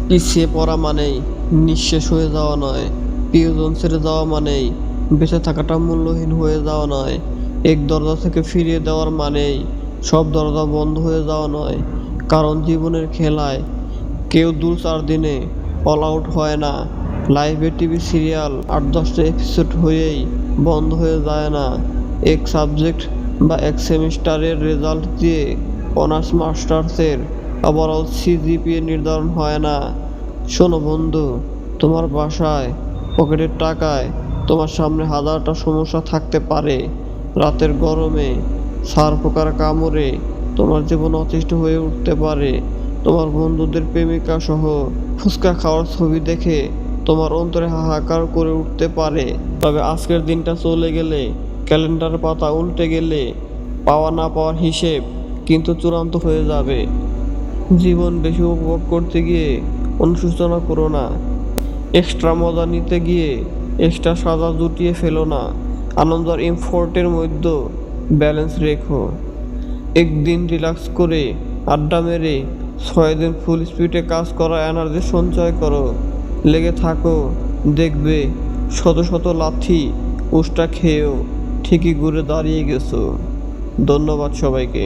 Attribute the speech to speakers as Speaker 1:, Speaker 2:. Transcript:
Speaker 1: পিছিয়ে পড়া মানেই নিঃশেষ হয়ে যাওয়া নয়, প্রিয়জন ছেড়ে যাওয়া মানেই বেঁচে থাকাটা মূল্যহীন হয়ে যাওয়া নয়, এক দরজা থেকে ফিরিয়ে দেওয়ার মানেই সব দরজা বন্ধ হয়ে যাওয়া নয়। কারণ জীবনের খেলায় কেউ 2-4 দিনে অল আউট হয় না। লাইভে টিভি সিরিয়াল 8-10টা এপিসোড হয়েই বন্ধ হয়ে যায় না। এক সাবজেক্ট বা এক সেমিস্টারের রেজাল্ট দিয়ে অনার্স মাস্টার্সের ওভারঅল সিজিপিএ নির্ধারণ হয় না। শোনো বন্ধু, তোমার বাসায় পকেটের টাকায় তোমার সামনে হাজারটা সমস্যা থাকতে পারে। রাতের গরমে ছার পোকার কামড়ে তোমার জীবন অতিষ্ঠ হয়ে উঠতে পারে। তোমার বন্ধুদের প্রেমিকা সহ ফুচকা খাওয়ার ছবি দেখে তোমার অন্তরে হাহাকার করে উঠতে পারে। তবে আজকের দিনটা চলে গেলে, ক্যালেন্ডার পাতা উল্টে গেলে পাওয়া না পাওয়ার হিসেব কিন্তু চূড়ান্ত হয়ে যাবে। জীবন বেশি উপভোগ করতে গিয়ে অনুশোচনা করো না। এক্সট্রা মজা নিতে গিয়ে এক্সট্রা সাজা জুটিয়ে ফেলো না। আনন্দ আর এফোর্টের মধ্যে ব্যালেন্স রেখো। একদিন রিল্যাক্স করে আড্ডা মেরে 6 দিন ফুল স্পিডে কাজ করা এনার্জি সঞ্চয় করো। লেগে থাকো, দেখবে শত শত লাথি উষ্টা খেয়েও ঠিকই ঘুরে দাঁড়িয়ে গেছো। ধন্যবাদ সবাইকে।